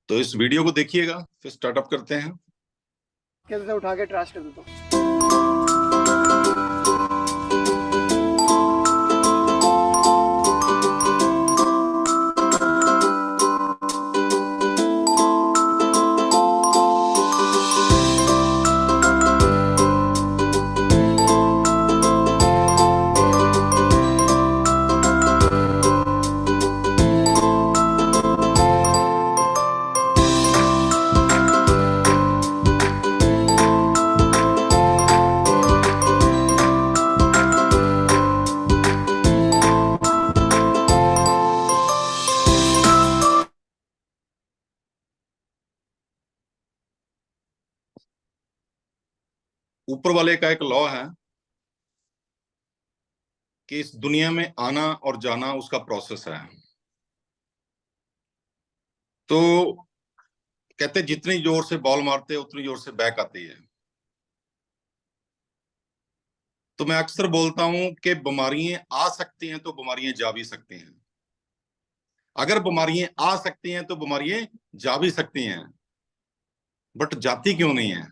तो इस वीडियो को देखिएगा, फिर स्टार्टअप करते हैं। कैसे उठा के ट्रैश कर दो। ऊपर वाले का एक लॉ है कि इस दुनिया में आना और जाना उसका प्रोसेस है। तो कहते जितनी जोर से बॉल मारते हैं उतनी जोर से बैक आती है। तो मैं अक्सर बोलता हूं कि बीमारियां आ सकती हैं तो बीमारियां जा भी सकती हैं। अगर बीमारियां आ सकती हैं तो बीमारियां जा भी सकती हैं, बट जाती क्यों नहीं है?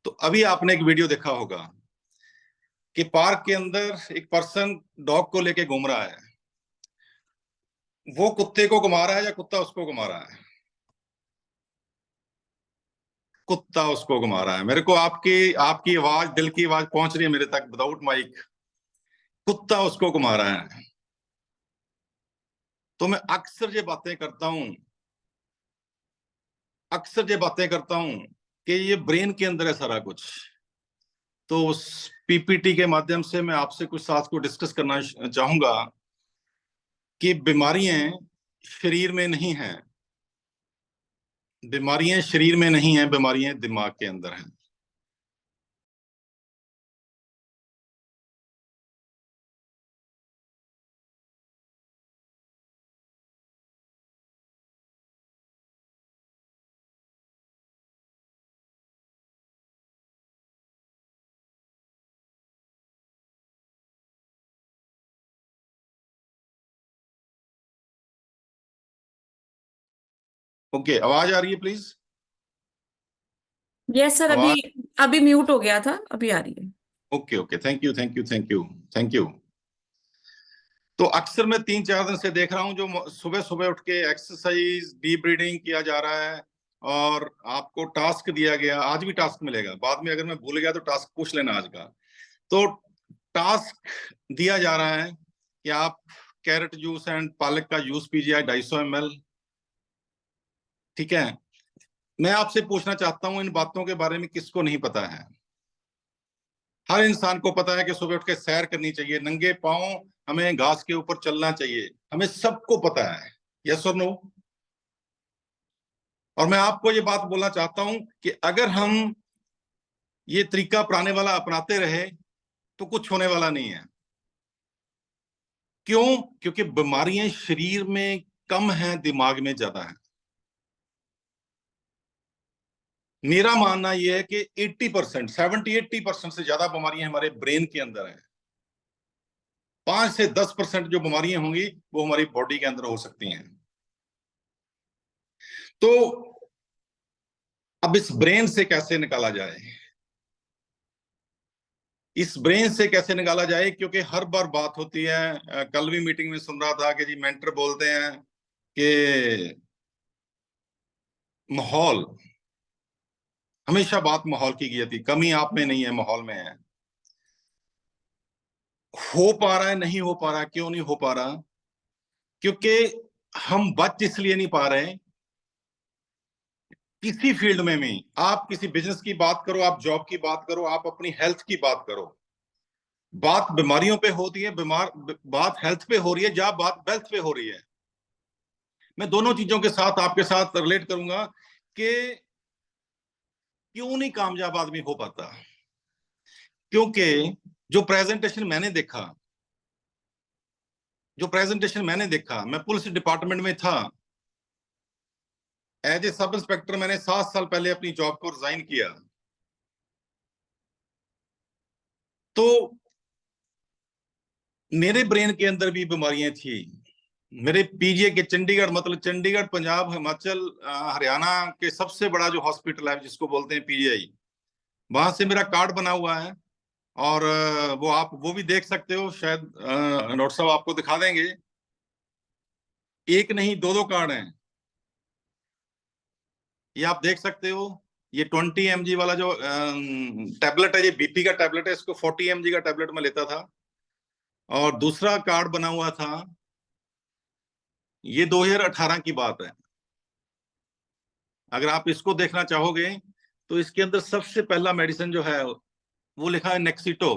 तो अभी आपने एक वीडियो देखा होगा कि पार्क के अंदर एक पर्सन डॉग को लेके घूम रहा है। वो कुत्ते को घुमा रहा है या कुत्ता उसको घुमा रहा है? कुत्ता उसको घुमा रहा है। मेरे को आपकी आपकी आवाज, दिल की आवाज पहुंच रही है मेरे तक विदाउट माइक। कुत्ता उसको घुमा रहा है। तो मैं अक्सर ये बातें करता हूं कि ये ब्रेन के अंदर है सारा कुछ। तो उस पीपीटी के माध्यम से मैं आपसे कुछ साथ को डिस्कस करना चाहूंगा कि बीमारियां शरीर में नहीं हैं। बीमारियां शरीर में नहीं है, बीमारियां दिमाग के अंदर हैं। ओके, आवाज आ रही है प्लीज? यस सर, अभी आवाज? अभी म्यूट हो गया था, अभी आ रही है। Okay okay, thank you thank you thank you thank you. तो अक्सर मैं 3-4 दिन से देख रहा हूं जो सुबह सुबह उठ के एक्सरसाइज, डीप ब्रीदिंग किया जा रहा है और आपको टास्क दिया गया। आज भी टास्क मिलेगा, बाद में अगर मैं भूल गया तो टास्क पूछ लेना आज का। तो टास्क दिया जा रहा है कि आप कैरेट जूस एंड पालक का जूस पीजिए 250 ml। ठीक है, मैं आपसे पूछना चाहता हूं इन बातों के बारे में किसको नहीं पता है? हर इंसान को पता है कि सुबह उठ के सैर करनी चाहिए, नंगे पांव हमें घास के ऊपर चलना चाहिए, हमें सबको पता है। यस और नो? और मैं आपको ये बात बोलना चाहता हूं कि अगर हम ये तरीका पुराने वाला अपनाते रहे तो कुछ होने वाला नहीं है। क्यों? क्योंकि बीमारियां शरीर में कम हैं, दिमाग में ज्यादा है। मेरा मानना यह है कि 80%, 70-80% से ज्यादा बीमारियां हमारे ब्रेन के अंदर है। 5 से 10% जो बीमारियां होंगी वो हमारी बॉडी के अंदर हो सकती हैं। तो अब इस ब्रेन से कैसे निकाला जाए? इस ब्रेन से कैसे निकाला जाए? क्योंकि हर बार बात होती है, कल भी मीटिंग में सुन रहा था कि जी मेंटर बोलते हैं कि माहौल, हमेशा बात माहौल की जाती, कमी आप में नहीं है, माहौल में है। हो पा रहा है, नहीं हो पा रहा? क्यों नहीं हो पा रहा? क्योंकि हम बच इसलिए नहीं पा रहे। किसी फील्ड में भी, आप किसी बिजनेस की बात करो, आप जॉब की बात करो, आप अपनी हेल्थ की बात करो, बात बीमारियों पे होती है, बात हेल्थ पे हो रही है, या बात वेल्थ पे हो रही है। मैं दोनों चीजों के साथ आपके साथ रिलेट करूंगा कि क्यों नहीं कामयाब आदमी हो पाता। क्योंकि जो प्रेजेंटेशन मैंने देखा, मैं पुलिस डिपार्टमेंट में था, एज ए सब इंस्पेक्टर। मैंने 7 साल पहले अपनी जॉब को रिजाइन किया। तो मेरे ब्रेन के अंदर भी बीमारियां थी। मेरे पीजीआई के चंडीगढ़, मतलब चंडीगढ़, पंजाब, हिमाचल, हरियाणा के सबसे बड़ा जो हॉस्पिटल है जिसको बोलते हैं पीजीआई, वहां से मेरा कार्ड बना हुआ है। और वो आप वो भी देख सकते हो, शायद डॉक्टर साहब आपको दिखा देंगे। एक नहीं, दो दो कार्ड हैं, ये आप देख सकते हो। ये 20 mg वाला जो टैबलेट है, ये बीपी का टैबलेट है, इसको 40 mg का टैबलेट में लेता था। और दूसरा कार्ड बना हुआ था, ये 2018 की बात है। अगर आप इसको देखना चाहोगे तो इसके अंदर सबसे पहला मेडिसिन जो है वो लिखा है नेक्सिटो।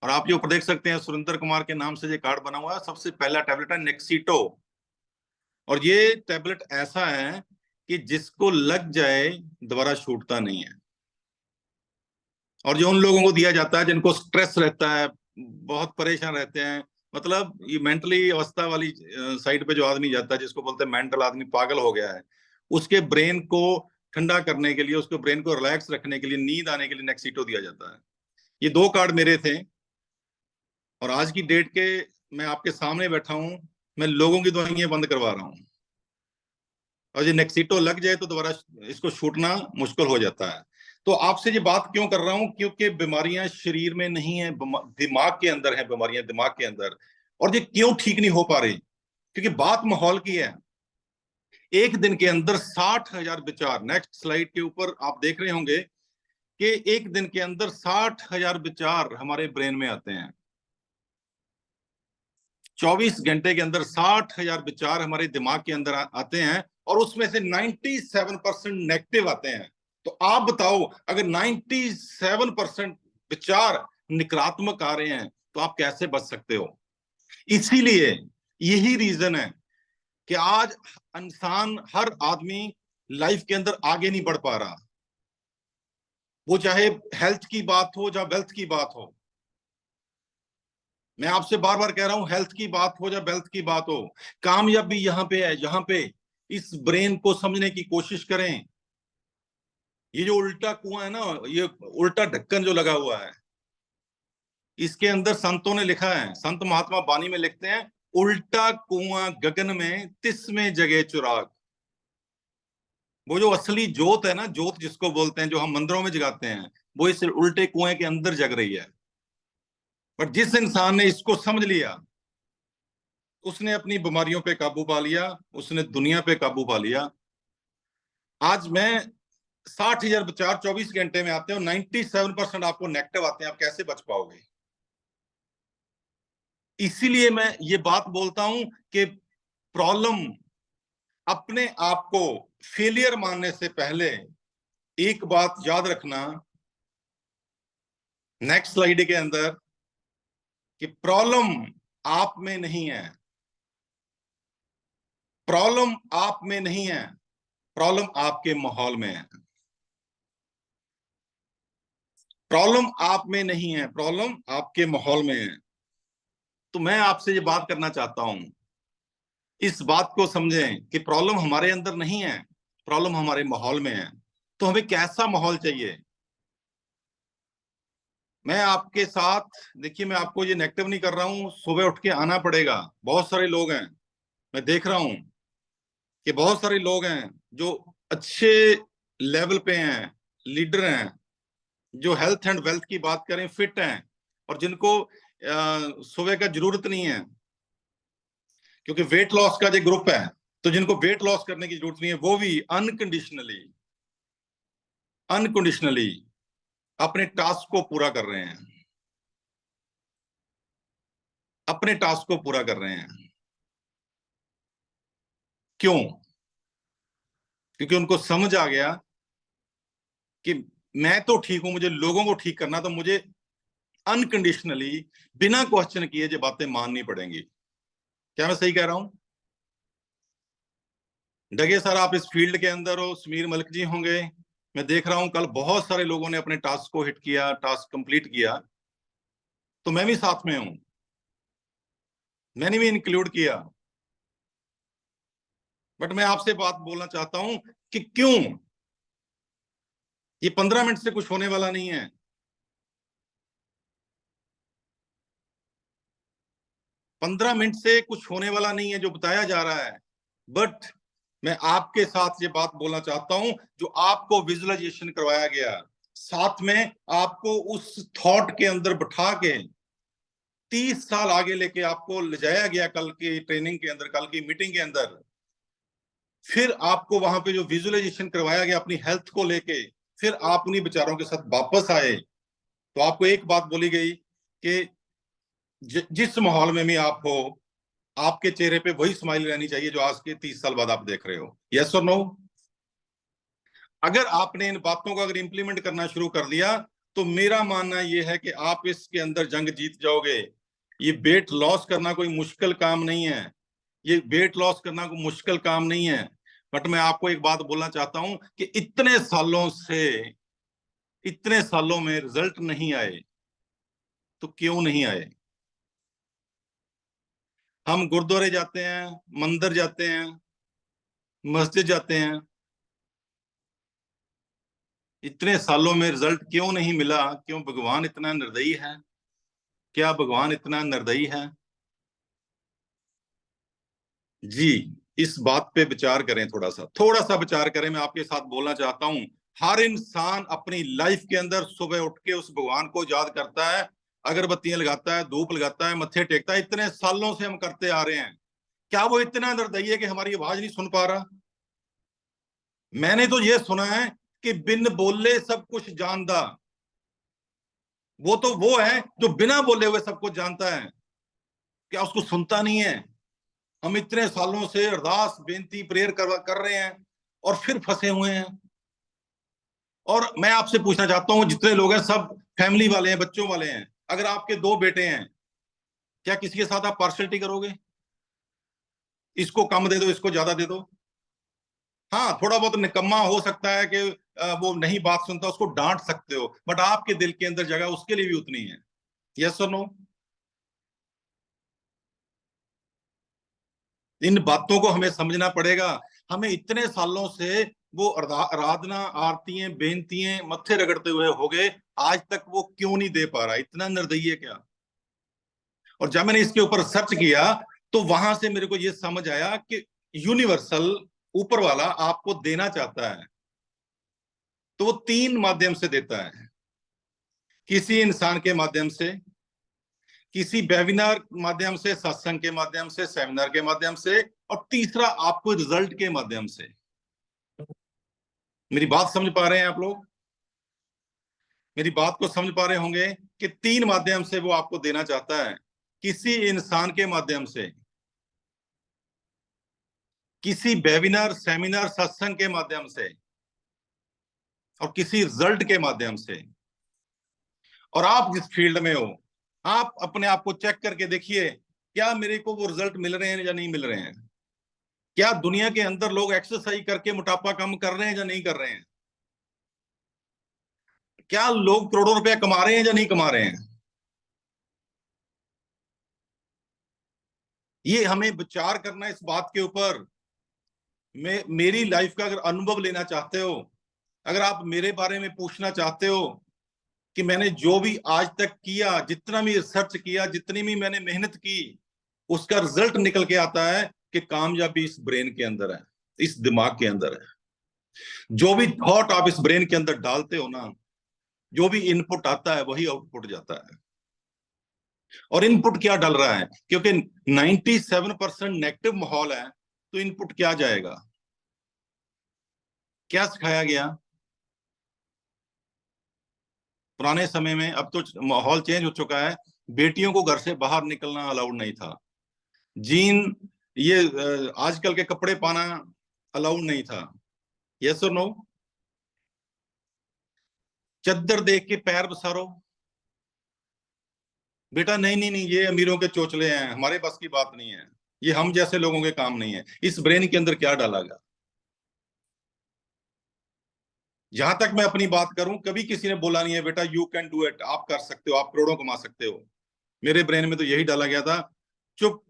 और आप ये ऊपर देख सकते हैं, सुरेंद्र कुमार के नाम से ये कार्ड बना हुआ है, सबसे पहला टैबलेट है नेक्सिटो। और ये टैबलेट ऐसा है कि जिसको लग जाए दोबारा छूटता नहीं है। और जो उन लोगों को दिया जाता है जिनको स्ट्रेस रहता है, बहुत परेशान रहते हैं, मतलब ये मेंटली अवस्था वाली साइड पे जो आदमी जाता है, जिसको बोलते हैं मेंटल आदमी पागल हो गया है, उसके ब्रेन को ठंडा करने के लिए, उसके ब्रेन को रिलैक्स रखने के लिए, नींद आने के लिए नेक्सिटो दिया जाता है। ये दो कार्ड मेरे थे, और आज की डेट के मैं आपके सामने बैठा हूं, मैं लोगों की दवाइयां बंद करवा रहा हूं। और ये नेक्सिटो लग जाए तो दोबारा इसको छूटना मुश्किल हो जाता है। तो आपसे ये बात क्यों कर रहा हूं, क्योंकि बीमारियां शरीर में नहीं है, दिमाग के अंदर है बीमारियां, दिमाग के अंदर। और ये क्यों ठीक नहीं हो पा रही, क्योंकि बात माहौल की है। एक दिन के अंदर 60,000 विचार, नेक्स्ट स्लाइड के ऊपर आप देख रहे होंगे कि एक दिन के अंदर 60,000 विचार हमारे ब्रेन में आते हैं। 24 घंटे के अंदर 60,000 विचार हमारे दिमाग के अंदर आते हैं, और उसमें से 97% नेगेटिव आते हैं। तो आप बताओ, अगर 97% विचार नकारात्मक आ रहे हैं तो आप कैसे बच सकते हो। इसीलिए यही रीजन है कि आज इंसान, हर आदमी लाइफ के अंदर आगे नहीं बढ़ पा रहा, वो चाहे हेल्थ की बात हो या वेल्थ की बात हो। मैं आपसे बार बार कह रहा हूं, हेल्थ की बात हो या वेल्थ की बात हो, कामयाबी यहां पे है, यहां पे इस ब्रेन को समझने की कोशिश करें। ये जो उल्टा कुआं है ना, ये उल्टा ढक्कन जो लगा हुआ है, इसके अंदर संतों ने लिखा है, संत महात्मा बानी में लिखते हैं, उल्टा कुआं गगन में तिसमें जगे चिराग। वो जो असली जोत है ना, जोत जिसको बोलते हैं, जो हम मंदिरों में जगाते हैं, वो इस उल्टे कुएं के अंदर जग रही है। पर जिस इंसान ने इसको समझ लिया, उसने अपनी बीमारियों पे काबू पा लिया, उसने दुनिया पे काबू पा लिया। आज मैं 60,000 विचार 24 घंटे में आते हैं, 97% आपको नेगेटिव आते हैं, आप कैसे बच पाओगे। इसीलिए मैं ये बात बोलता हूं कि प्रॉब्लम, अपने आप को फेलियर मानने से पहले एक बात याद रखना, नेक्स्ट स्लाइड के अंदर, कि प्रॉब्लम आप में नहीं है, प्रॉब्लम आप में नहीं है, प्रॉब्लम आपके माहौल में है। प्रॉब्लम आप में नहीं है, प्रॉब्लम आपके माहौल में है। तो मैं आपसे ये बात करना चाहता हूं, इस बात को समझें कि प्रॉब्लम हमारे अंदर नहीं है, प्रॉब्लम हमारे माहौल में है। तो हमें कैसा माहौल चाहिए। मैं आपके साथ, देखिए, मैं आपको ये नेगेटिव नहीं कर रहा हूं, सुबह उठ के आना पड़ेगा। बहुत सारे लोग हैं, मैं देख रहा हूं कि बहुत सारे लोग हैं जो अच्छे लेवल पे हैं, लीडर हैं, जो हेल्थ एंड वेल्थ की बात करें, फिट हैं, और जिनको सुबह का जरूरत नहीं है, क्योंकि वेट लॉस का जो ग्रुप है, तो जिनको वेट लॉस करने की जरूरत नहीं है, वो भी अनकंडीशनली अनकंडीशनली अपने टास्क को पूरा कर रहे हैं, अपने टास्क को पूरा कर रहे हैं। क्यों? क्योंकि उनको समझ आ गया कि मैं तो ठीक हूं, मुझे लोगों को ठीक करना, तो मुझे अनकंडीशनली, बिना क्वेश्चन किए जो बातें माननी पड़ेंगी। क्या मैं सही कह रहा हूं? डगे सर, आप इस फील्ड के अंदर हो, समीर मलिक जी होंगे, मैं देख रहा हूं कल बहुत सारे लोगों ने अपने टास्क को हिट किया, टास्क कंप्लीट किया, तो मैं भी साथ में हूं, मैंने भी इंक्लूड किया। बट मैं आपसे बात बोलना चाहता हूं कि क्यों, ये 15 मिनट से कुछ होने वाला नहीं है। 15 मिनट से कुछ होने वाला नहीं है जो बताया जा रहा है, बट मैं आपके साथ ये बात बोलना चाहता हूं, जो आपको विजुअलाइजेशन करवाया गया, साथ में आपको उस थॉट के अंदर बैठा के 30 साल आगे लेके आपको ले जाया गया, कल की ट्रेनिंग के अंदर, कल की मीटिंग के अंदर, फिर आपको वहां पे जो विजुअलाइजेशन करवाया गया अपनी हेल्थ को लेके, फिर आप उन्हीं विचारों के साथ वापस आए, तो आपको एक बात बोली गई कि जिस माहौल में भी आप हो, आपके चेहरे पे वही स्माइल रहनी चाहिए जो आज के 30 साल बाद आप देख रहे हो। यस और नो? अगर आपने इन बातों को अगर इंप्लीमेंट करना शुरू कर दिया, तो मेरा मानना यह है कि आप इसके अंदर जंग जीत जाओगे। ये वेट लॉस करना कोई मुश्किल काम नहीं है, ये वेट लॉस करना कोई मुश्किल काम नहीं है। बट मैं आपको एक बात बोलना चाहता हूं कि इतने सालों में रिजल्ट नहीं आए, तो क्यों नहीं आए? हम गुरुद्वारे जाते हैं, मंदिर जाते हैं, मस्जिद जाते हैं, इतने सालों में रिजल्ट क्यों नहीं मिला? क्यों भगवान इतना निर्दयी है? क्या भगवान इतना निर्दयी है? जी, इस बात पे विचार करें, थोड़ा सा विचार करें। मैं आपके साथ बोलना चाहता हूं, हर इंसान अपनी लाइफ के अंदर सुबह उठ के उस भगवान को याद करता है, अगरबत्तियां लगाता है, धूप लगाता है, मत्थे टेकता है। इतने सालों से हम करते आ रहे हैं। क्या वो इतना निर्दयी है कि हमारी आवाज नहीं सुन पा रहा? मैंने तो ये सुना है कि बिन बोले सब कुछ जानता। वो तो वो है जो बिना बोले हुए सब कुछ जानता है, क्या उसको सुनता नहीं है? हम इतने सालों से अरदास, बेनती, प्रेयर कर रहे हैं और फिर फंसे हुए हैं। और मैं आपसे पूछना चाहता हूं, जितने लोग हैं सब फैमिली वाले हैं, बच्चों वाले हैं। अगर आपके 2 बेटे हैं, क्या किसी के साथ आप पार्शलिटी करोगे? इसको कम दे दो, इसको ज्यादा दे दो। हाँ, थोड़ा बहुत निकम्मा हो सकता है कि वो नहीं बात सुनता, उसको डांट सकते हो, बट आपके दिल के अंदर जगह उसके लिए भी उतनी है। यस और नो? इन बातों को हमें समझना पड़ेगा। हमें इतने सालों से वो आराधना, आरतियां, बेनतियां मत्थे रगड़ते हुए हो गए, आज तक वो क्यों नहीं दे पा रहा? इतना निर्दयी है क्या? और जब मैंने इसके ऊपर सर्च किया, तो वहां से मेरे को ये समझ आया कि यूनिवर्सल, ऊपर वाला आपको देना चाहता है, तो वो 3 माध्यम से देता है। किसी इंसान के माध्यम से, किसी वेबिनार माध्यम से, सत्संग के माध्यम से, सेमिनार के माध्यम से, और तीसरा आपको रिजल्ट के माध्यम से। मेरी बात समझ पा रहे हैं आप लोग? मेरी बात को समझ पा रहे होंगे कि 3 माध्यम से वो आपको देना चाहता है। किसी इंसान के माध्यम से, किसी वेबिनार, सेमिनार, सत्संग के माध्यम से, और किसी रिजल्ट के माध्यम से। और आप जिस फील्ड में हो, आप अपने आप को चेक करके देखिए, क्या मेरे को वो रिजल्ट मिल रहे हैं या नहीं मिल रहे हैं? क्या दुनिया के अंदर लोग एक्सरसाइज करके मोटापा कम कर रहे हैं या नहीं कर रहे हैं? क्या लोग करोड़ों रुपया कमा रहे हैं या नहीं कमा रहे हैं? ये हमें विचार करना इस बात के ऊपर। मेरी लाइफ का अगर अनुभव लेना चाहते हो, अगर आप मेरे बारे में पूछना चाहते हो कि मैंने जो भी आज तक किया, जितना भी रिसर्च किया, जितनी भी मैंने मेहनत की, उसका रिजल्ट निकल के आता है कि कामयाबी इस ब्रेन के अंदर है, इस दिमाग के अंदर है। जो भी थॉट आप इस ब्रेन के अंदर डालते हो ना, जो भी इनपुट आता है वही आउटपुट जाता है। और इनपुट क्या डल रहा है? क्योंकि 97% नेगेटिव माहौल है, तो इनपुट क्या जाएगा? क्या सिखाया गया पुराने समय में? अब तो माहौल चेंज हो चुका है। बेटियों को घर से बाहर निकलना अलाउड नहीं था। जीन, ये आजकल के कपड़े पाना अलाउड नहीं था। यस और नो? चद्दर देख के पैर पसारो, बेटा नहीं नहीं नहीं, ये अमीरों के चोचले हैं, हमारे बस की बात नहीं है, ये हम जैसे लोगों के काम नहीं है। इस ब्रेन के अंदर क्या डाला गया? जहां तक मैं अपनी बात करूं, कभी किसी ने बोला नहीं है बेटा यू कैन डू इट, आप कर सकते हो, आप करोड़ों कमा सकते हो। मेरे ब्रेन में तो यही डाला गया था, चुप।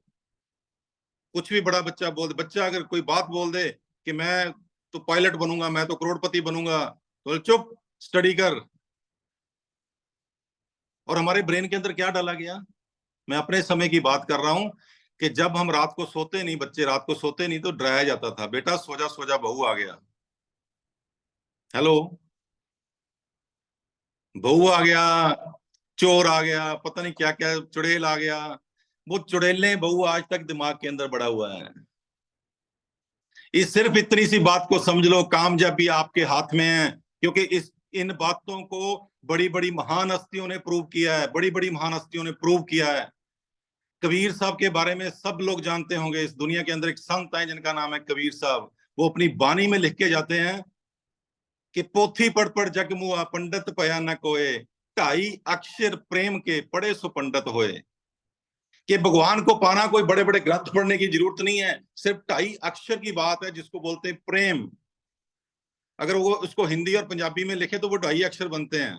कुछ भी बड़ा बच्चा बच्चा अगर कोई बात बोल दे कि मैं तो पायलट बनूंगा, मैं तो करोड़पति बनूंगा, तो चुप, स्टडी कर। और हमारे ब्रेन के अंदर क्या डाला गया? मैं अपने समय की बात कर रहा हूं कि जब हम रात को सोते नहीं, बच्चे रात को सोते नहीं, तो डराया जाता था, बेटा सो जा सो जा, बहू आ गया। हेलो, बहू आ गया, चोर आ गया, पता नहीं क्या क्या, चुड़ैल आ गया। वो चुड़ैलें बहू आज तक दिमाग के अंदर बड़ा हुआ है। इस सिर्फ इतनी सी बात को समझ लो, कामयाबी आपके हाथ में है, क्योंकि इस इन बातों को बड़ी बड़ी महान हस्तियों ने प्रूव किया है, बड़ी बड़ी महान हस्तियों ने प्रूव किया है। कबीर साहब के बारे में सब लोग जानते होंगे। इस दुनिया के अंदर एक संत है जिनका नाम है कबीर साहब। वो अपनी बानी में लिख के जाते हैं कि पोथी पढ़ पढ़ जग मुआ, पंडित पया न कोय, 2.5 अक्षर प्रेम के पढ़े सो पंडित होए। कि भगवान को पाना कोई बड़े बड़े ग्रंथ पढ़ने की जरूरत नहीं है, सिर्फ 2.5 अक्षर की बात है, जिसको बोलते हैं प्रेम। अगर वो उसको हिंदी और पंजाबी में लिखे तो वो 2.5 अक्षर बनते हैं।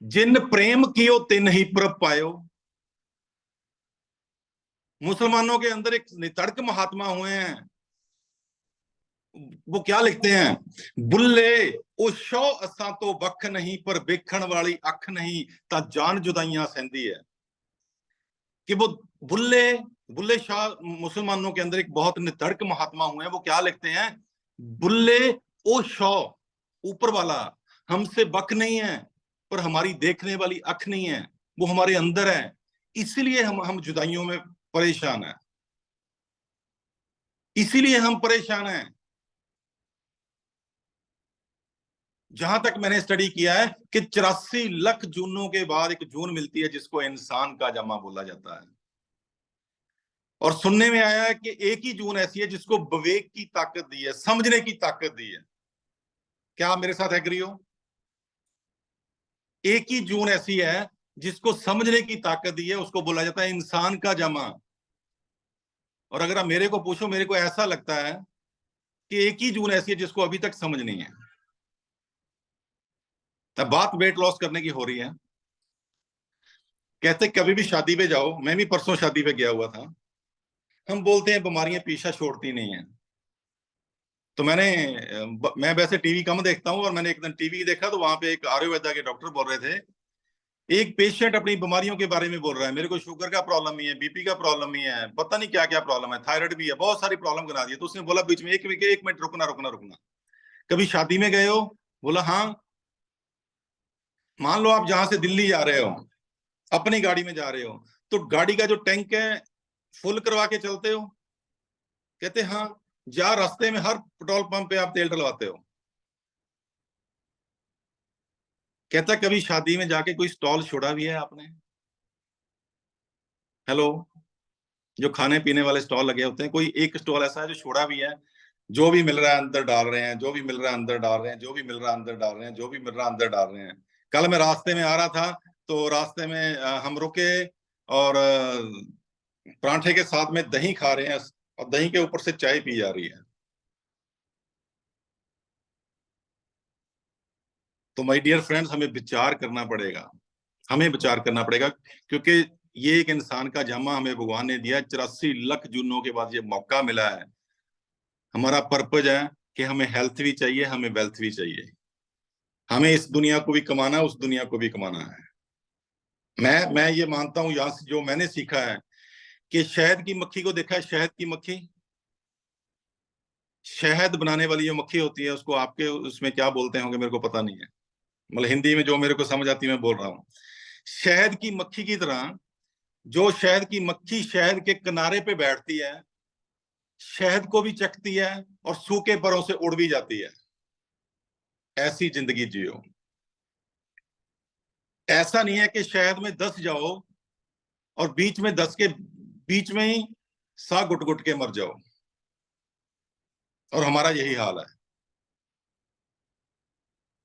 जिन प्रेम कियो तिन ही प्रभ पायो। मुसलमानों के अंदर एक नितड़क महात्मा हुए हैं, वो क्या लिखते हैं, बुल्ले ओ शौ असा तो बख नहीं, पर वेखण वाली अख नहीं ता जान जुदाइयां सहंदी है। कि वो बुल्ले बुल्ले शाह मुसलमानों के अंदर एक बहुत नितड़क महात्मा हुए हैं। वो क्या लिखते हैं, बुल्ले ओ शौ, ऊपर वाला, हमसे बख नहीं है, पर हमारी देखने वाली अख नहीं है, वो हमारे अंदर है, इसीलिए हम जुदाइयों में परेशान है, इसीलिए हम परेशान हैं। जहां तक मैंने स्टडी किया है कि 84 लाख जूनों के बाद एक जून मिलती है जिसको इंसान का जमा बोला जाता है। और सुनने में आया है कि एक ही जून ऐसी है जिसको विवेक की ताकत दी है, समझने की ताकत दी है। क्या आप मेरे साथ एग्री हो? एक ही जून ऐसी है जिसको समझने की ताकत दी है, उसको बोला जाता है इंसान का जमा। और अगर आप मेरे को पूछो, मेरे को ऐसा लगता है कि एक ही जून ऐसी है जिसको अभी तक समझ नहीं है। तब बात वेट लॉस करने की हो रही है। कहते कभी भी शादी पे जाओ, मैं भी परसों शादी पे गया हुआ था, हम बोलते हैं बीमारियां पीछा छोड़ती नहीं है। तो मैं वैसे टीवी कम देखता हूं, और मैंने एक दिन टीवी देखा तो वहां पे एक आयुर्वेदा के डॉक्टर बोल रहे थे, एक पेशेंट अपनी बीमारियों के बारे में बोल रहा है, मेरे को शुगर का प्रॉब्लम ही है, बीपी का प्रॉब्लम ही है, पता नहीं क्या क्या प्रॉब्लम है, थायराइड भी है, बहुत सारी प्रॉब्लम गिना दी। तो उसने बोला बीच में, एक मिनट रुकना रुकना रुकना, कभी शादी में गए हो? बोला हाँ। मान लो आप जहां से दिल्ली जा रहे हो, अपनी गाड़ी में जा रहे हो, तो गाड़ी का जो टैंक है फुल करवा के चलते हो? कहते हाँ। जा रास्ते में हर पेट्रोल पंप पे आप तेल डलवाते हो? कहता कभी शादी में जाके कोई स्टॉल छोड़ा भी है आपने? हेलो, जो खाने पीने वाले स्टॉल लगे होते हैं, कोई एक स्टॉल ऐसा है जो छोड़ा भी है? जो भी मिल रहा है अंदर डाल रहे हैं, जो भी मिल रहा है अंदर डाल रहे हैं, जो भी मिल रहा है अंदर डाल रहे हैं, जो भी मिल रहा है अंदर डाल रहे हैं। कल मैं रास्ते में आ रहा था, तो रास्ते में हम रुके, और परांठे के साथ में दही खा रहे हैं, और दही के ऊपर से चाय पी जा रही है। तो माय डियर फ्रेंड्स, हमें विचार करना पड़ेगा, हमें विचार करना पड़ेगा, क्योंकि ये एक इंसान का जमा हमें भगवान ने दिया। 84 लाख जूनों के बाद ये मौका मिला है। हमारा पर्पज है कि हमें हेल्थ भी चाहिए, हमें वेल्थ भी चाहिए, हमें इस दुनिया को भी कमाना है, उस दुनिया को भी कमाना है। मैं ये मानता हूं, यहां से जो मैंने सीखा है, कि शहद की मक्खी को देखा है, शहद की मक्खी, शहद बनाने वाली जो मक्खी होती है, उसको आपके उसमें क्या बोलते होंगे मेरे को पता नहीं है, मतलब हिंदी में जो मेरे को समझ आती है मैं बोल रहा हूँ। शहद की मक्खी की तरह, जो शहद की मक्खी शहद के किनारे पे बैठती है, शहद को भी चखती है, और सूखे परों से उड़ भी जाती है। ऐसी जिंदगी जियो। ऐसा नहीं है कि शहद में दस जाओ और बीच में 10 के बीच में ही सा घुट घुट के मर जाओ। और हमारा यही हाल है।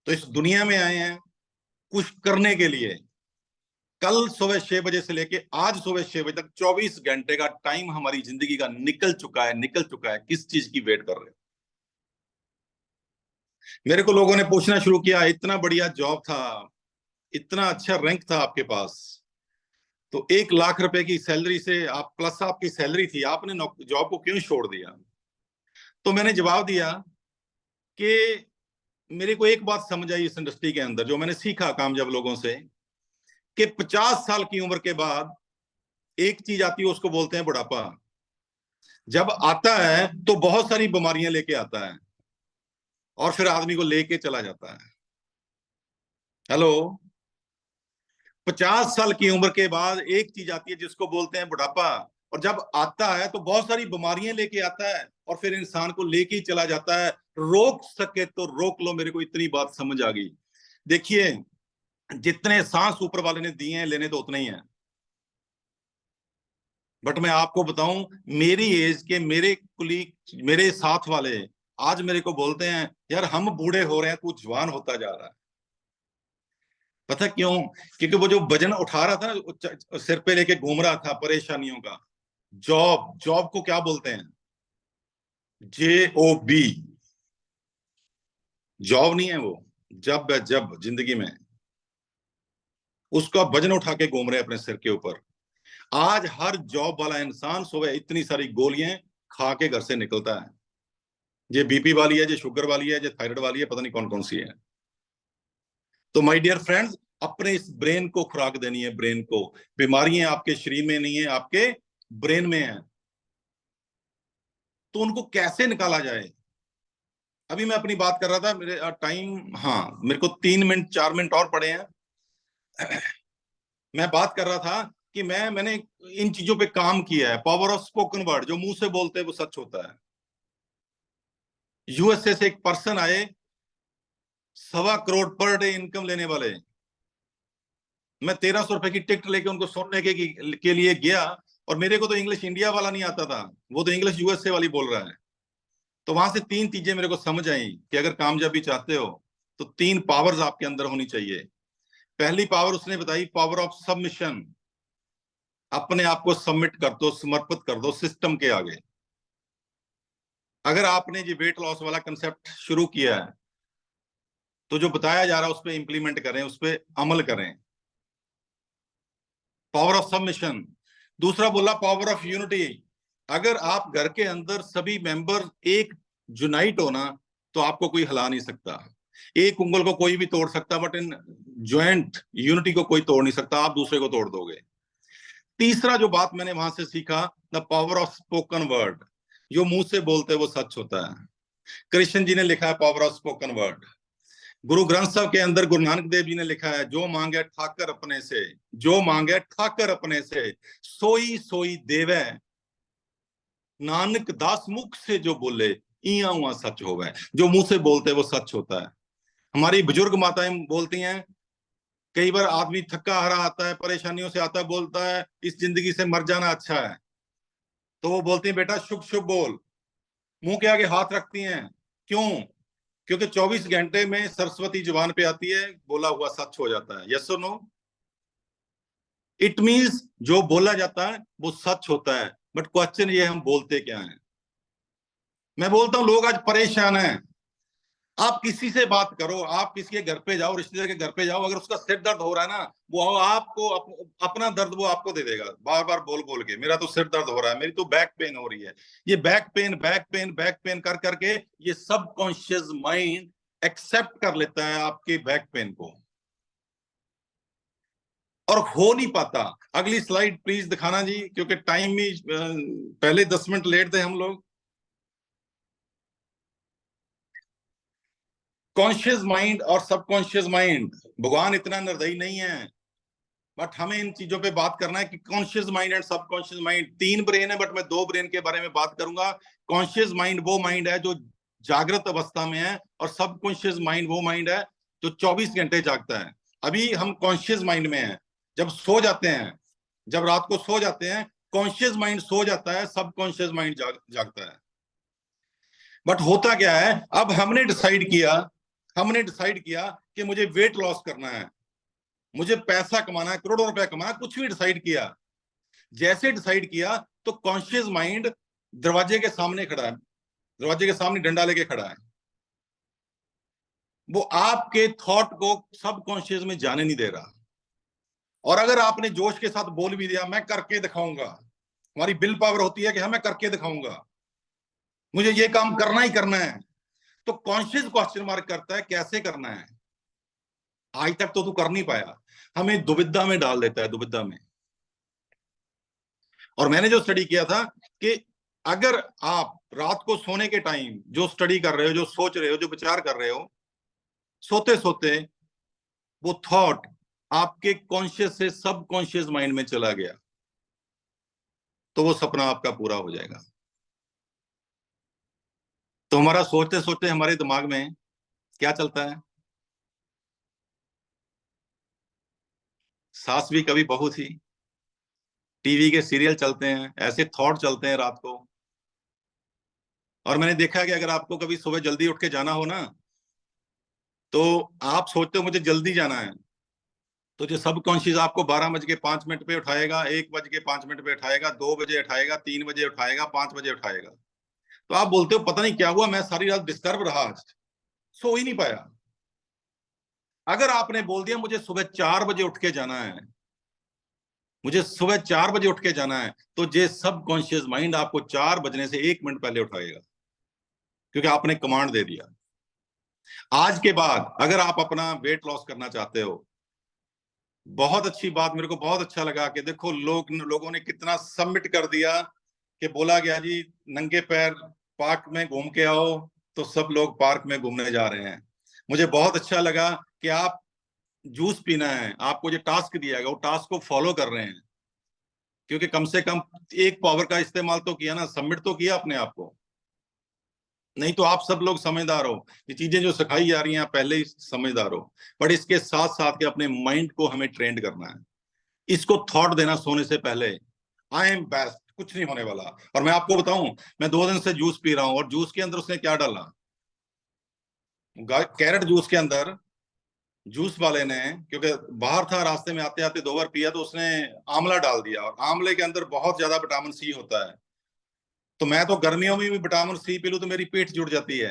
तो इस दुनिया में आए हैं कुछ करने के लिए। कल सुबह 6 बजे से लेके आज सुबह 6 बजे तक 24 घंटे का टाइम हमारी जिंदगी का निकल चुका है, निकल चुका है। किस चीज की वेट कर रहे हो? मेरे को लोगों ने पूछना शुरू किया, इतना बढ़िया जॉब था, इतना अच्छा रैंक था आपके पास, तो 1 लाख रुपए की सैलरी से आप प्लस आपकी सैलरी थी, आपने जॉब को क्यों छोड़ दिया? तो मैंने जवाब दिया कि मेरे को एक बात समझ आई इस इंडस्ट्री के अंदर, जो मैंने सीखा कामयाब लोगों से, कि 50 साल की उम्र के बाद एक चीज आती है उसको बोलते हैं बुढ़ापा। जब आता है तो बहुत सारी बीमारियां लेके आता है और फिर आदमी को लेके चला जाता है। हेलो, 50 साल की उम्र के बाद एक चीज आती है जिसको बोलते हैं बुढ़ापा, और जब आता है तो बहुत सारी बीमारियां लेके आता है और फिर इंसान को लेके ही चला जाता है। रोक सके तो रोक लो, मेरे को इतनी बात समझ आ गई। देखिए, जितने सांस ऊपर वाले ने दिए हैं, लेने तो उतने ही हैं। बट मैं आपको बताऊं, मेरी एज के मेरे कुलीग, मेरे साथ वाले आज मेरे को बोलते हैं, यार हम बूढ़े हो रहे हैं, तू जवान होता जा रहा है। पता क्यों? क्योंकि वो जो वजन उठा रहा था ना, सिर पे लेके घूम रहा था परेशानियों का। जॉब, जॉब को क्या बोलते हैं? JOB। जॉब नहीं है वो, जब है जब जिंदगी में। उसका वजन उठा के घूम रहे हैं अपने सिर के ऊपर। आज हर जॉब वाला इंसान सुबह इतनी सारी गोलियां खा के घर से निकलता है। ये BP वाली है, ये शुगर वाली है, ये थायराइड वाली है, पता नहीं कौन कौन सी है। तो माय डियर फ्रेंड्स, अपने इस ब्रेन को खुराक देनी है, ब्रेन को। बीमारियां आपके शरीर में नहीं है, आपके ब्रेन में है। तो उनको कैसे निकाला जाए? अभी मैं अपनी बात कर रहा था, मेरे टाइम, हाँ, मेरे को 3 मिनट 4 मिनट और पड़े हैं। मैं बात कर रहा था कि मैंने इन चीजों पे काम किया है। पावर ऑफ स्पोकन वर्ड, जो मुंह से बोलते हैं वो सच होता है। USA से एक पर्सन आए, 1.25 करोड़ पर डे इनकम लेने वाले। मैं 1300 रुपए की टिकट लेके उनको सुनने के लिए गया, और मेरे को तो इंग्लिश इंडिया वाला नहीं आता था, वो तो इंग्लिश USA वाली बोल रहा है। तो वहां से 3 चीजें मेरे को समझ आई कि अगर कामयाबी चाहते हो तो 3 पावर्स आपके अंदर होनी चाहिए। पहली पावर उसने बताई, पावर ऑफ सबमिशन। अपने आप को सबमिट कर दो, समर्पित कर दो सिस्टम के आगे। अगर आपने ये वेट लॉस वाला कंसेप्ट शुरू किया है तो जो बताया जा रहा है उस पर इंप्लीमेंट करें, उस पर अमल करें। Power of submission. दूसरा बोला पावर ऑफ यूनिटी। अगर आप घर के अंदर सभी मेंबर एक यूनाइट हो ना, तो आपको कोई हिला नहीं सकता। एक उंगल को कोई भी तोड़ सकता, बट इन ज्वाइंट यूनिटी को कोई तोड़ नहीं सकता, आप दूसरे को तोड़ दोगे। तीसरा जो बात मैंने वहां से सीखा, the power of spoken word. जो मुंह से बोलते हैं वो सच होता है। कृष्ण जी ने लिखा है power of spoken word. Guru Granth साहब के अंदर गुरु नानक देव जी ने लिखा है, जो मांगे ठाकर अपने से, जो मांगे ठाकर अपने से, सोई सोई देवे। नानक दास मुख से जो बोले, इया हुआ सच होवे। जो मुंह से बोलते हैं वो सच होता है। हमारी बुजुर्ग माताएं बोलती हैं, कई बार आदमी थका हारा आता है, परेशानियों से आता है, बोलता है इस जिंदगी से मर जाना अच्छा है। तो वो बोलती हैं, बेटा शुभ शुभ बोल। मुंह के आगे हाथ रखती हैं। क्यों? क्योंकि 24 घंटे में सरस्वती जुबान पे आती है, बोला हुआ सच हो जाता है। यस और नो? इट मींस जो बोला जाता है वो सच होता है। बट क्वेश्चन ये, हम बोलते क्या है? मैं बोलता हूं लोग आज परेशान हैं। आप किसी से बात करो, आप किसी के घर पे जाओ, रिश्तेदार के घर पे जाओ, अगर उसका सिर दर्द हो रहा है ना, वो आपको अपना दर्द वो आपको दे देगा, बार बार बोल बोल के, मेरा तो सिर दर्द हो रहा है, मेरी तो बैक पेन हो रही है। ये back pain back pain back pain कर करके ये सबकॉन्शियस माइंड एक्सेप्ट कर लेता है आपके बैक पेन को, और हो नहीं पाता। अगली स्लाइड प्लीज दिखाना जी, क्योंकि टाइम भी पहले 10 मिनट लेट थे हम लोग। कॉन्शियस माइंड और सबकॉन्शियस माइंड, भगवान इतना निर्दयी नहीं है, बट हमें इन चीजों पे बात करना है कि conscious mind and subconscious mind 3 brain है, बट मैं 2 ब्रेन के बारे में बात करूंगा। कॉन्शियस माइंड वो माइंड है जो जागृत अवस्था में है, और सबकॉन्शियस माइंड वो माइंड है जो 24 घंटे जागता है। अभी हम कॉन्शियस माइंड में हैं। जब सो जाते हैं, जब रात को सो जाते हैं, कॉन्शियस माइंड सो जाता है, सबकॉन्शियस माइंड जागता है। बट होता क्या है, अब हमने डिसाइड किया कि मुझे वेट लॉस करना है, मुझे पैसा कमाना है, करोड़ों रुपया कमाना है, कुछ भी डिसाइड किया। जैसे डिसाइड किया तो कॉन्शियस माइंड दरवाजे के सामने खड़ा है, दरवाजे के सामने डंडा लेके खड़ा है। वो आपके थॉट को सबकॉन्शियस में जाने नहीं दे रहा। और अगर आपने जोश के साथ बोल भी दिया, मैं करके दिखाऊंगा, हमारी विल पावर होती है कि हाँ मैं करके दिखाऊंगा, मुझे ये काम करना ही करना है, तो कॉन्शियस क्वेश्चन मार्क करता है कैसे करना है। आज तक तो तू कर नहीं पाया, हमें दुविधा में डाल देता है, दुविधा में। और मैंने जो स्टडी किया था कि अगर आप रात को सोने के टाइम जो स्टडी कर रहे हो, जो सोच रहे हो, जो विचार कर रहे हो, सोते सोते वो थॉट आपके कॉन्शियस से सब कॉन्शियस माइंड में चला गया, तो वो सपना आपका पूरा हो जाएगा। तो हमारा सोचते सोचते हमारे दिमाग में क्या चलता है? सास भी कभी बहू थी, टीवी के सीरियल चलते हैं, ऐसे थॉट चलते हैं रात को। और मैंने देखा है कि अगर आपको कभी सुबह जल्दी उठ के जाना हो ना, तो आप सोचते हो मुझे जल्दी जाना है, तो जो सब कॉन्शियस आपको 12:05 पे उठाएगा, 1:05 पे उठाएगा, 2 बजे उठाएगा, 3 बजे उठाएगा, 5 बजे उठाएगा। तो आप बोलते हो पता नहीं क्या हुआ, मैं सारी रात डिस्टर्ब रहा, आज सो ही नहीं पाया। अगर आपने बोल दिया मुझे सुबह 4 बजे उठ के जाना है, मुझे सुबह 4 बजे उठ के जाना है, तो ये सब कॉन्शियस माइंड आपको 4 बजने से 1 मिनट पहले उठाएगा, क्योंकि आपने कमांड दे दिया। आज के बाद अगर आप अपना वेट लॉस करना चाहते हो, बहुत अच्छी बात, मेरे को बहुत अच्छा लगा कि देखो लोगों ने कितना सबमिट कर दिया कि बोला गया जी नंगे पैर पार्क में घूम के आओ, तो सब लोग पार्क में घूमने जा रहे हैं। मुझे बहुत अच्छा लगा कि आप जूस पीना है, आपको जो टास्क दिया गया वो टास्क को फॉलो कर रहे हैं, क्योंकि कम से कम एक पावर का इस्तेमाल तो किया ना, सबमिट तो किया अपने आप को। नहीं तो आप सब लोग समझदार हो, ये चीजें जो सिखाई जा रही हैं आप पहले ही समझदार हो, बट इसके साथ साथ के अपने माइंड को हमें ट्रेंड करना है, इसको थॉट देना सोने से पहले, आई एम बेस्ट, कुछ नहीं होने वाला। और मैं आपको बताऊं, मैं 2 दिन से जूस पी रहा हूं, और जूस के अंदर उसने क्या डाला, कैरेट जूस के अंदर जूस वाले ने, क्योंकि बाहर था, रास्ते में आते आते 2 बार पिया, तो उसने आंवला डाल दिया, और आंवले के अंदर बहुत ज्यादा विटामिन सी होता है। तो मैं तो गर्मियों में भी विटामिन सी पी लूं तो मेरी पेट जुड़ जाती है।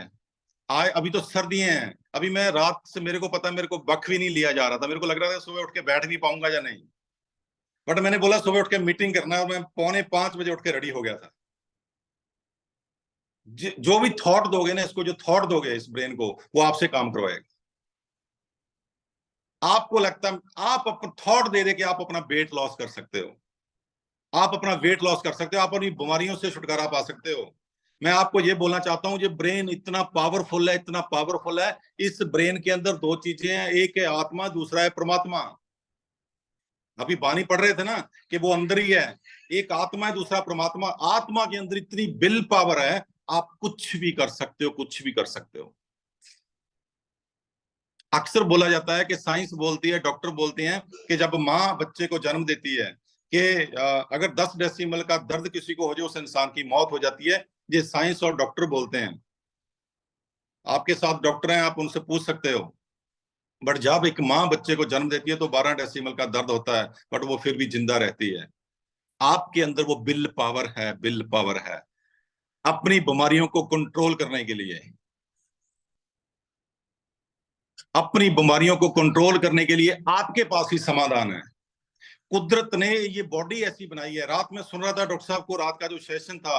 अभी तो सर्दियां हैं, अभी मैं रात से, मेरे को पता है, मेरे को बख भी नहीं लिया जा रहा था, मेरे को लग रहा था सुबह उठ के बैठ भी पाऊंगा या नहीं, बट मैंने बोला सुबह उठ के मीटिंग करना है, और मैं 4:45 उठ के रेडी हो गया था। जो भी थॉट दोगे ना, इसको जो थॉट दोगे इस ब्रेन को, वो आपसे काम करवाएगा। आपको लगता है आप अपना थॉट दे दे के आप अपना वेट लॉस कर सकते हो, आप अपना वेट लॉस कर सकते हो, आप अपनी बीमारियों से छुटकारा पा सकते हो। मैं आपको ये बोलना चाहता हूं, ये ब्रेन इतना पावरफुल है, इतना पावरफुल है, इस ब्रेन के अंदर 2 चीजें हैं, एक है आत्मा, दूसरा है परमात्मा। अभी बानी पढ़ रहे थे ना कि वो अंदर ही है, एक आत्मा है, दूसरा परमात्मा। आत्मा के अंदर इतनी विल पावर है, आप कुछ भी कर सकते हो, कुछ भी कर सकते हो। अक्सर बोला जाता है कि साइंस बोलती है, डॉक्टर बोलते हैं कि जब माँ बच्चे को जन्म देती है कि अगर 10 डेसिमल का दर्द किसी को हो जाए, उस इंसान की मौत हो जाती है। ये साइंस और डॉक्टर बोलते हैं। आपके साथ डॉक्टर हैं, आप उनसे पूछ सकते हो। बट जब एक माँ बच्चे को जन्म देती है तो 12 डेसिमल का दर्द होता है, बट वो फिर भी जिंदा रहती है। आपके अंदर वो विल पावर है, विल पावर है अपनी बीमारियों को कंट्रोल करने के लिए, अपनी बीमारियों को कंट्रोल करने के लिए आपके पास ही समाधान है। कुदरत ने ये बॉडी ऐसी बनाई है। रात में सुन रहा था डॉक्टर साहब को, रात का जो सेशन था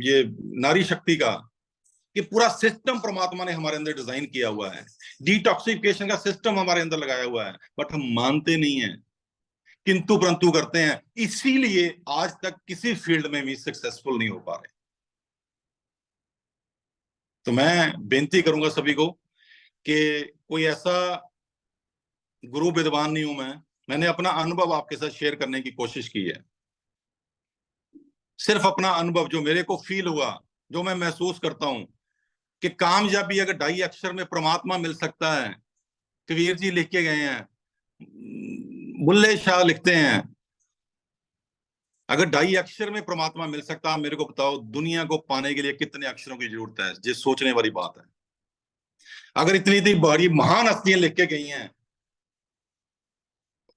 ये नारी शक्ति का, कि पूरा सिस्टम परमात्मा ने हमारे अंदर डिजाइन किया हुआ है, डिटॉक्सिफिकेशन का सिस्टम हमारे अंदर लगाया हुआ है, बट हम मानते नहीं है, किंतु परंतु करते हैं। इसीलिए आज तक किसी फील्ड में भी सक्सेसफुल नहीं हो पा रहे। तो मैं बेनती करूंगा सभी को कि कोई ऐसा गुरु विद्वान नहीं हूं मैंने अपना अनुभव आपके साथ शेयर करने की कोशिश की है, सिर्फ अपना अनुभव जो मेरे को फील हुआ, जो मैं महसूस करता हूं कि कामयाबी अगर 2.5 अक्षर में परमात्मा मिल सकता है। कबीर जी लिख के गए हैं, बुल्ले शाह लिखते हैं, अगर 2.5 अक्षर में परमात्मा मिल सकता है, मेरे को बताओ दुनिया को पाने के लिए कितने अक्षरों की जरूरत है। ये सोचने वाली बात है। अगर इतनी इतनी बड़ी महान हस्तियां लिख के गई हैं,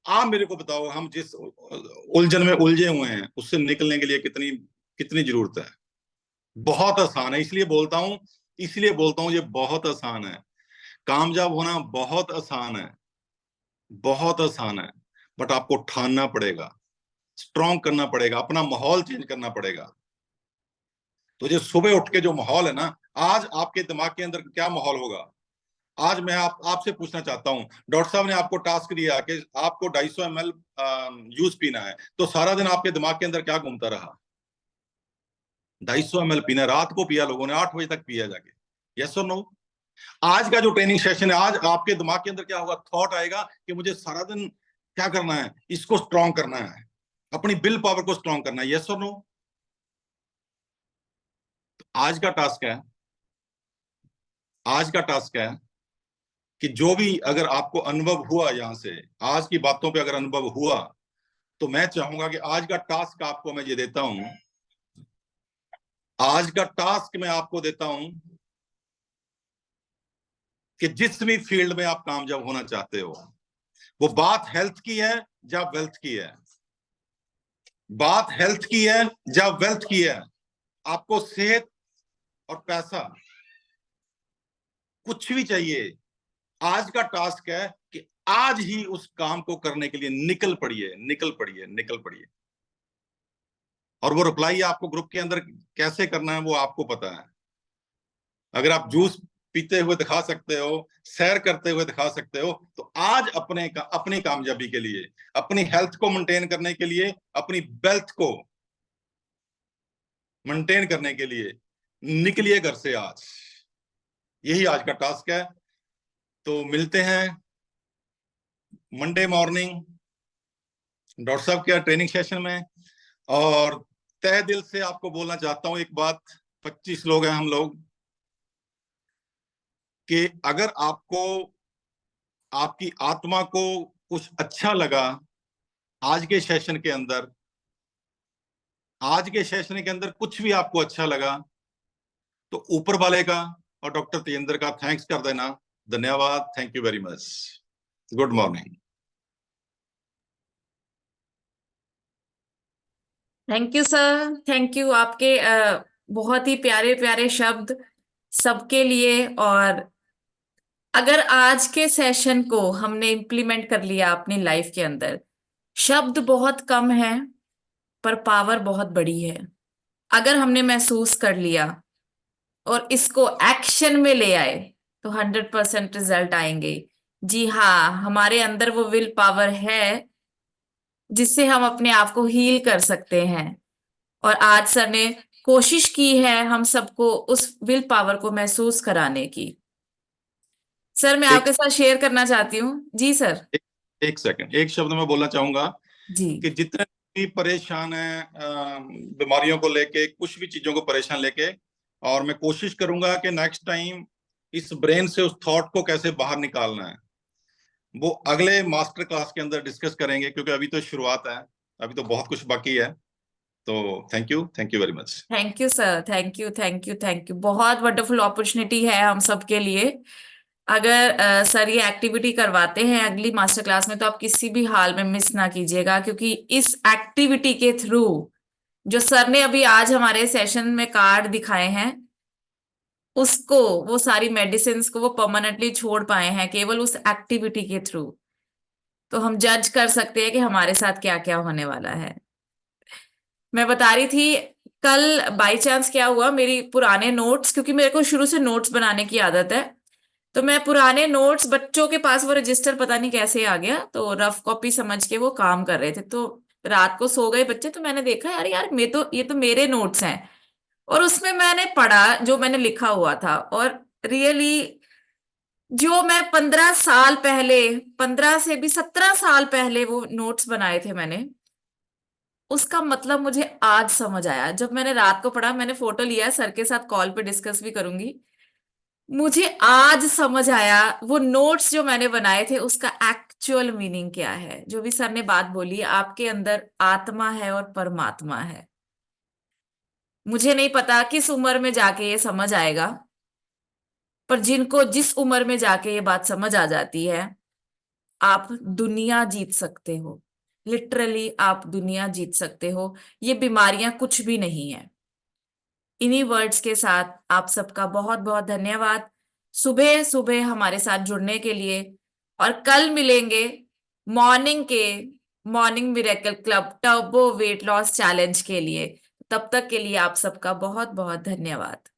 आप मेरे को बताओ हम जिस उलझन में उलझे हुए हैं उससे निकलने के लिए कितनी कितनी जरूरत है। बहुत आसान है, इसलिए बोलता हूं ये बहुत आसान है। कामयाब होना बहुत आसान है, बहुत आसान है, बट आपको ठानना पड़ेगा, स्ट्रॉन्ग करना पड़ेगा, अपना माहौल चेंज करना पड़ेगा। तो जो सुबह उठ के जो माहौल है ना, आज आपके दिमाग के अंदर क्या माहौल होगा? आज मैं आपसे पूछना चाहता हूं, डॉक्टर साहब ने आपको टास्क दिया कि आपको 250 ml जूस पीना है, तो सारा दिन आपके दिमाग के अंदर क्या घूमता रहा? 250 ml पीना, रात को पिया, लोगों ने 8 बजे तक पिया जाके, यस और नो? आज का जो ट्रेनिंग सेशन है, आज आपके दिमाग के अंदर क्या होगा? थॉट आएगा कि मुझे सारा दिन क्या करना है, इसको स्ट्रॉन्ग करना है, अपनी विल पावर को स्ट्रॉन्ग करना है, यस और नो? आज का टास्क है, आज का टास्क है कि जो भी अगर आपको अनुभव हुआ, यहां से आज की बातों पे अगर अनुभव हुआ, तो मैं चाहूंगा कि आज का टास्क आपको मैं ये देता हूं, आज का टास्क मैं आपको देता हूं कि जिस भी फील्ड में आप कामयाब होना चाहते हो, वो बात हेल्थ की है या वेल्थ की है, बात हेल्थ की है या वेल्थ की है, आपको सेहत और पैसा कुछ भी चाहिए, आज का टास्क है कि आज ही उस काम को करने के लिए निकल पड़िए, निकल पड़िए, निकल पड़िए। और वो रिप्लाई आपको ग्रुप के अंदर कैसे करना है वो आपको पता है। अगर आप जूस पीते हुए दिखा सकते हो, सैर करते हुए दिखा सकते हो, तो आज अपनी कामयाबी के लिए, अपनी हेल्थ को मेंटेन करने के लिए, अपनी वेल्थ को मेंटेन करने के लिए निकलिए घर से आज। यही आज का टास्क है। तो मिलते हैं मंडे मॉर्निंग डॉक्टर साहब के ट्रेनिंग सेशन में। और तहे दिल से आपको बोलना चाहता हूं एक बात, 25 लोग हैं हम लोग, कि अगर आपको आपकी आत्मा को कुछ अच्छा लगा आज के सेशन के अंदर, आज के सेशन के अंदर कुछ भी आपको अच्छा लगा, तो ऊपर वाले का और डॉक्टर तेजेंद्र का थैंक्स कर देना। धन्यवाद, thank you very much, good morning. Thank you sir, thank you. आपके बहुत ही प्यारे प्यारे शब्द सबके लिए। और अगर आज के सेशन को हमने इम्प्लीमेंट कर लिया अपनी लाइफ के अंदर, शब्द बहुत कम है पर पावर बहुत बड़ी है। अगर हमने महसूस कर लिया और इसको एक्शन में ले आए तो 100% रिजल्ट आएंगे। जी हाँ, हमारे अंदर वो विल पावर है जिससे हम अपने आप को हील कर सकते हैं। और आज सर ने कोशिश की है हम सबको उस विल पावर को महसूस कराने की। सर, मैं एक आपके साथ शेयर करना चाहती हूँ। जी सर। एक, एक सेकंड, एक शब्द में बोलना चाहूंगा जी। कि जितने भी परेशान हैं बीमारियों को लेके, कुछ भी चीजों को परेशान लेके, और मैं कोशिश करूंगा कि नेक्स्ट टाइम इस ब्रेन से उस थॉट को कैसे बाहर निकालना है, वो अगले मास्टर क्लास के अंदर डिस्कस करेंगे, क्योंकि अभी तो शुरुआत है, अभी तो बहुत कुछ बाकी है। तो thank you very much. Thank you sir, thank you, thank you, thank you. बहुत वंडरफुल अपॉर्चुनिटी है हम सबके लिए। अगर सर ये एक्टिविटी करवाते हैं अगली मास्टर क्लास में, तो आप किसी भी हाल में मिस ना कीजिएगा, क्योंकि इस एक्टिविटी के थ्रू जो सर ने अभी आज हमारे सेशन में कार्ड दिखाए हैं, उसको, वो सारी मेडिसिन को वो परमानेंटली छोड़ पाए हैं केवल उस एक्टिविटी के थ्रू। तो हम जज कर सकते हैं कि हमारे साथ क्या क्या होने वाला है। मैं बता रही थी, कल बाय चांस क्या हुआ, मेरी पुराने नोट्स, क्योंकि मेरे को शुरू से नोट्स बनाने की आदत है, तो मैं पुराने नोट्स, बच्चों के पास वो रजिस्टर पता नहीं कैसे आ गया, तो रफ कॉपी समझ के वो काम कर रहे थे। तो रात को सो गए बच्चे, तो मैंने देखा यार यार मैं तो, ये तो मेरे नोट्स हैं। और उसमें मैंने पढ़ा जो मैंने लिखा हुआ था, और रियली जो मैं 15 साल पहले, 15 से भी 17 साल पहले वो नोट्स बनाए थे मैंने, उसका मतलब मुझे आज समझ आया। जब मैंने रात को पढ़ा, मैंने फोटो लिया, सर के साथ कॉल पे डिस्कस भी करूंगी, मुझे आज समझ आया वो नोट्स जो मैंने बनाए थे उसका एक्चुअल मीनिंग क्या है। जो भी सर ने बात बोली, आपके अंदर आत्मा है और परमात्मा है। मुझे नहीं पता किस उम्र में जाके ये समझ आएगा, पर जिनको जिस उम्र में जाके ये बात समझ आ जाती है, आप दुनिया जीत सकते हो। लिटरली आप दुनिया जीत सकते हो। ये बीमारियां कुछ भी नहीं है। इन्हीं वर्ड्स के साथ आप सबका बहुत बहुत धन्यवाद सुबह सुबह हमारे साथ जुड़ने के लिए। और कल मिलेंगे morning miracle club turbo weight loss challenge के लिए। तब तक के लिए आप सबका बहुत बहुत धन्यवाद।